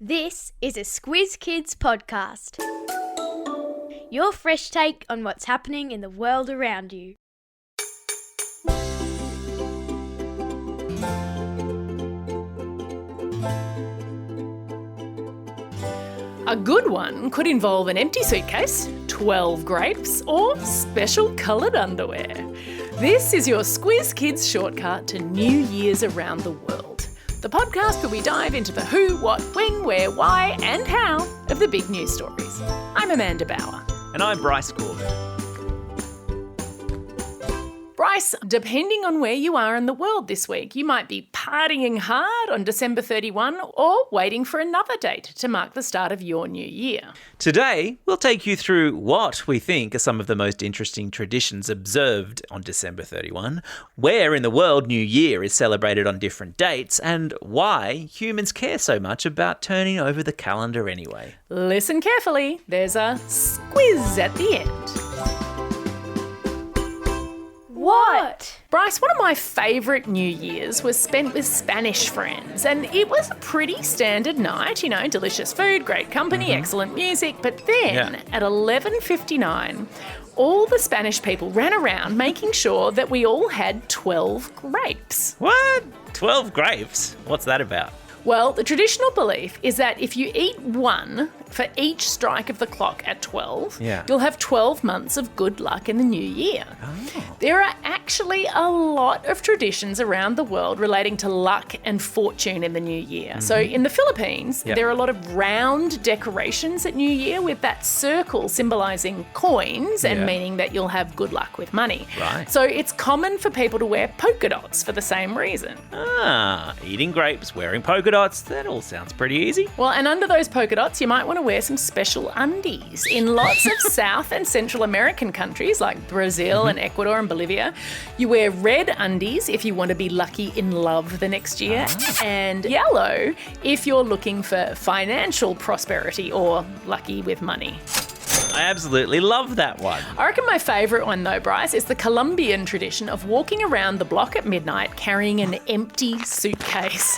This is a Squiz Kids podcast. Your fresh take on what's happening in the world around you. A good one could involve an empty suitcase, 12 grapes, or special coloured underwear. This is your Squiz Kids shortcut to New Year's around the world. The podcast where we dive into the who, what, when, where, why and how of the big news stories. I'm Amanda Bauer. And I'm Bryce Corbett. Bryce, depending on where you are in the world this week, you might be partying hard on December 31 or waiting for another date to mark the start of your new year. Today, we'll take you through what we think are some of the most interesting traditions observed on December 31, where in the world New Year is celebrated on different dates, and why humans care so much about turning over the calendar anyway. Listen carefully, there's a squiz at the end. What? Bryce, one of my favourite New Years was spent with Spanish friends, and it was a pretty standard night, you know, delicious food, great company, excellent music, but then at 11:59, all the Spanish people ran around making sure that we all had 12 grapes. What? 12 grapes? What's that about? Well, the traditional belief is that if you eat one for each strike of the clock at 12, you'll have 12 months of good luck in the new year. Oh. There are actually a lot of traditions around the world relating to luck and fortune in the new year. So in the Philippines, there are a lot of round decorations at New Year with that circle symbolising coins and meaning that you'll have good luck with money. Right. So it's common for people to wear polka dots for the same reason. Eating grapes, wearing polka dots, that all sounds pretty easy. Well, and under those polka dots, you might want to wear some special undies. In lots of South and Central American countries like Brazil and Ecuador and Bolivia, you wear red undies if you want to be lucky in love the next year, and yellow if you're looking for financial prosperity or lucky with money. I absolutely love that one. I reckon my favourite one though, Bryce, is the Colombian tradition of walking around the block at midnight carrying an empty suitcase.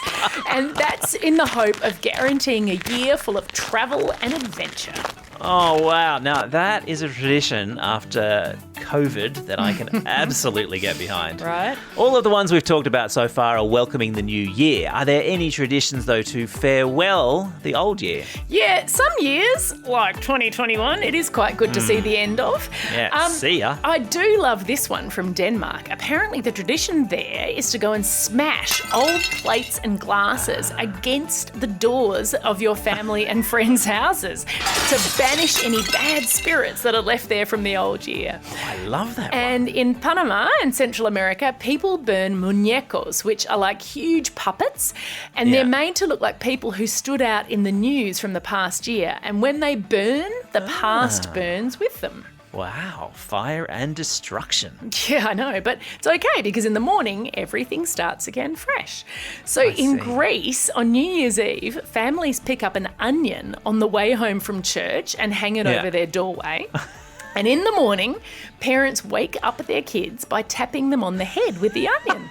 And that's in the hope of guaranteeing a year full of travel and adventure. Oh, wow. Now, that is a tradition after COVID that I can absolutely get behind. Right. All of the ones we've talked about so far are welcoming the new year. Are there any traditions, though, to farewell the old year? Yeah, some years, like 2021, it is quite good to see the end of. Yeah, see ya. I do love this one from Denmark. Apparently the tradition there is to go and smash old plates and glasses against the doors of your family and friends' houses to banish any bad spirits that are left there from the old year. I love that one. And in Panama and Central America, people burn muñecos, which are like huge puppets, and they're made to look like people who stood out in the news from the past year. And when they burn, the past burns with them. Wow, fire and destruction. Yeah, I know, but it's okay because in the morning, everything starts again fresh. So in Greece, on New Year's Eve, families pick up an onion on the way home from church and hang it over their doorway. And in the morning, parents wake up their kids by tapping them on the head with the onion.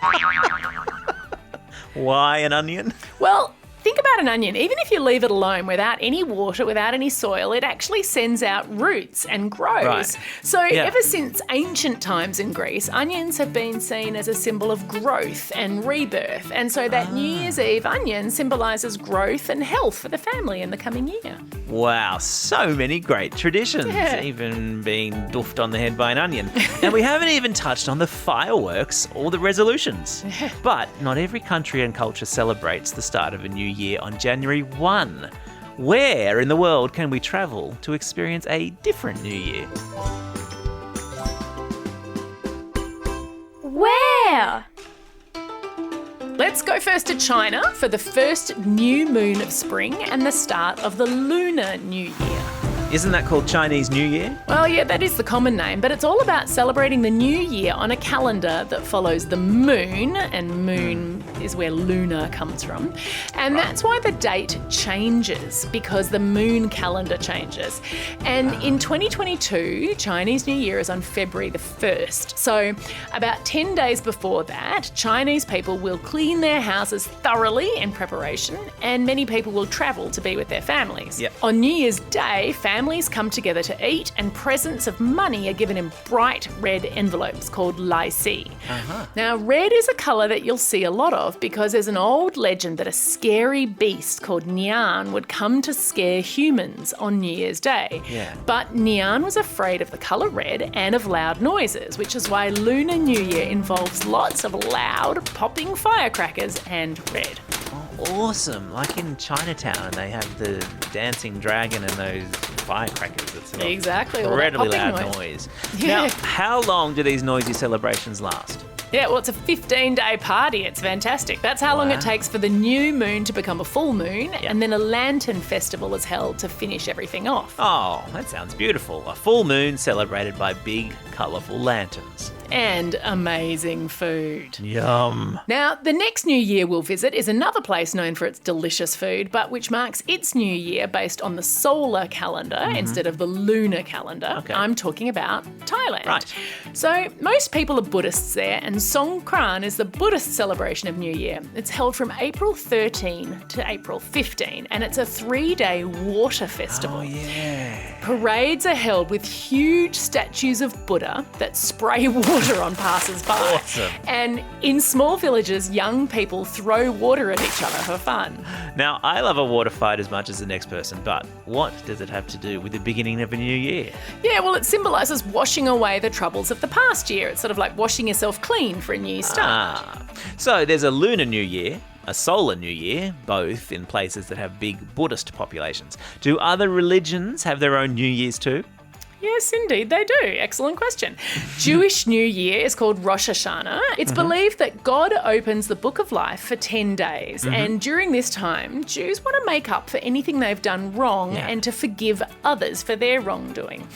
Why an onion? Well, think about an onion. Even if you leave it alone without any water, without any soil, it actually sends out roots and grows. Right. So ever since ancient times in Greece, onions have been seen as a symbol of growth and rebirth. And so that New Year's Eve onion symbolises growth and health for the family in the coming year. Wow, so many great traditions, even being doofed on the head by an onion. And we haven't even touched on the fireworks or the resolutions. But not every country and culture celebrates the start of a new year on January 1. Where in the world can we travel to experience a different new year? Where? Let's go first to China for the first new moon of spring and the start of the Lunar New Year. Isn't that called Chinese New Year? Well, yeah, that is the common name, but it's all about celebrating the new year on a calendar that follows the moon, and moon is where lunar comes from. And that's why the date changes, because the moon calendar changes. And in 2022, Chinese New Year is on February the 1st. So about 10 days before that, Chinese people will clean their houses thoroughly in preparation, and many people will travel to be with their families. Yep. On New Year's Day, families come together to eat, and presents of money are given in bright red envelopes called lai si. Now, red is a colour that you'll see a lot of because there's an old legend that a scary beast called Nian would come to scare humans on New Year's Day. Yeah. But Nian was afraid of the colour red and of loud noises, which is why Lunar New Year involves lots of loud, popping firecrackers and red. Awesome. Like in Chinatown, they have the dancing dragon and those firecrackers. It's an Exactly, all that incredibly loud popping noise. Yeah. Now, how long do these noisy celebrations last? Yeah, well, it's a 15-day party. It's fantastic. That's how long Wow. it takes for the new moon to become a full moon, and then a lantern festival is held to finish everything off. Oh, that sounds beautiful. A full moon celebrated by big, colourful lanterns. And amazing food. Yum. Now, the next New Year we'll visit is another place known for its delicious food, but which marks its New Year based on the solar calendar instead of the lunar calendar. Okay. I'm talking about Thailand. Right. So, most people are Buddhists there, and Songkran is the Buddhist celebration of New Year. It's held from April 13 to April 15, and it's a 3-day water festival. Oh, yeah. Parades are held with huge statues of Buddha that spray water on passers-by. Awesome. And in small villages, young people throw water at each other for fun. Now, I love a water fight as much as the next person, but what does it have to do with the beginning of a new year? Yeah, well, it symbolises washing away the troubles of the past year. It's sort of like washing yourself clean for a new start. So there's a lunar new year, a solar new year, both in places that have big Buddhist populations. Do other religions have their own New Years too? Yes, indeed they do. Excellent question. Jewish New Year is called Rosh Hashanah. It's believed that God opens the Book of Life for 10 days. And during this time, Jews want to make up for anything they've done wrong and to forgive others for their wrongdoing.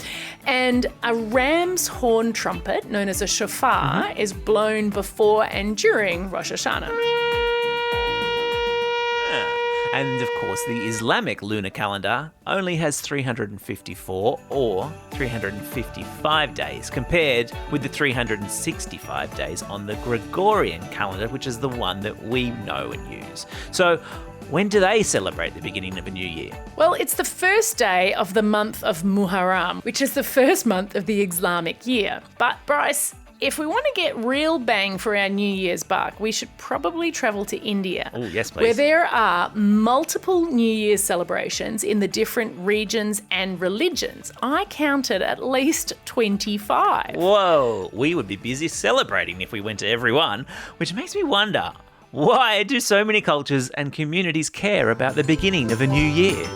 And a ram's horn trumpet, known as a shofar, is blown before and during Rosh Hashanah. And of course, the Islamic lunar calendar only has 354 or 355 days compared with the 365 days on the Gregorian calendar, which is the one that we know and use. So, when do they celebrate the beginning of a new year? Well, it's the first day of the month of Muharram, which is the first month of the Islamic year. But, Bryce, if we want to get real bang for our New Year's buck, we should probably travel to India. Oh, yes, please. Where there are multiple New Year's celebrations in the different regions and religions. I counted at least 25. Whoa, we would be busy celebrating if we went to every one, which makes me wonder, why do so many cultures and communities care about the beginning of a new year?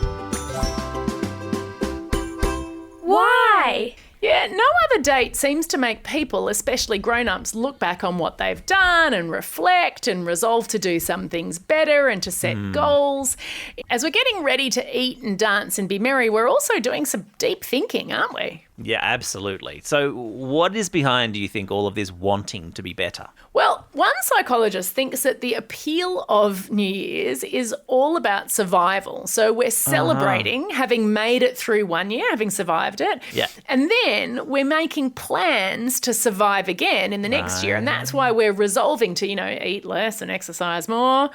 Why? Yeah, no other date seems to make people, especially grown-ups, look back on what they've done and reflect and resolve to do some things better and to set goals. As we're getting ready to eat and dance and be merry, we're also doing some deep thinking, aren't we? Yeah, absolutely. So what is behind, do you think, all of this wanting to be better? Well, one psychologist thinks that the appeal of New Year's is all about survival. So we're celebrating having made it through one year, having survived it. Yeah. And then we're making plans to survive again in the next year. And that's why we're resolving to, eat less and exercise more.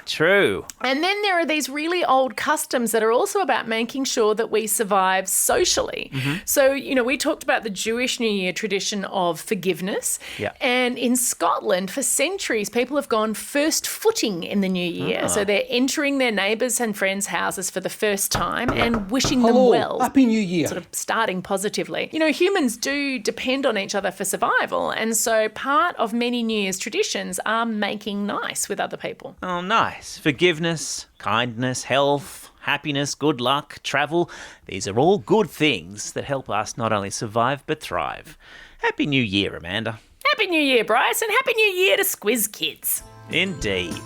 True. And then there are these really old customs that are also about making sure that we survive socially. So, we talked about the Jewish New Year tradition of forgiveness. Yeah. And in Scotland, for centuries, people have gone first footing in the new year. So they're entering their neighbours' and friends' houses for the first time and wishing them well. Happy New Year. Sort of starting positively. Humans do depend on each other for survival. And so part of many New Year's traditions are making nice with other people. Oh, nice. Forgiveness, kindness, health, happiness, good luck, travel. These are all good things that help us not only survive but thrive. Happy New Year, Amanda. Happy New Year, Bryce, and Happy New Year to Squiz Kids. Indeed.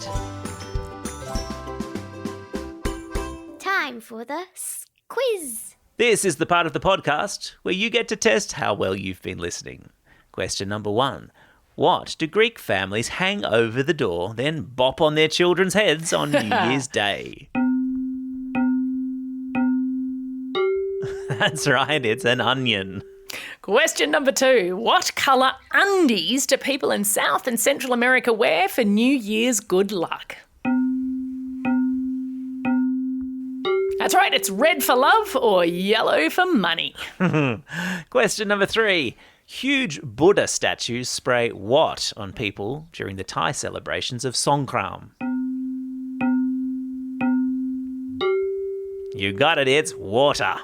Time for the quiz. This is the part of the podcast where you get to test how well you've been listening. Question number 1. What do Greek families hang over the door, then bop on their children's heads on New Year's Day? That's right, it's an onion. Question number 2. What colour undies do people in South and Central America wear for New Year's good luck? That's right, it's red for love or yellow for money. Question number 3. Huge Buddha statues spray what on people during the Thai celebrations of Songkran? You got it, it's water.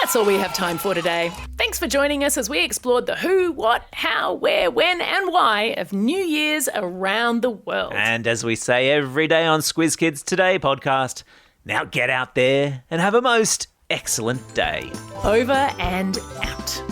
That's all we have time for today. Thanks for joining us as we explored the who, what, how, where, when and why of New Year's around the world. And as we say every day on Squiz Kids Today podcast, now get out there and have a most excellent day. Over and out.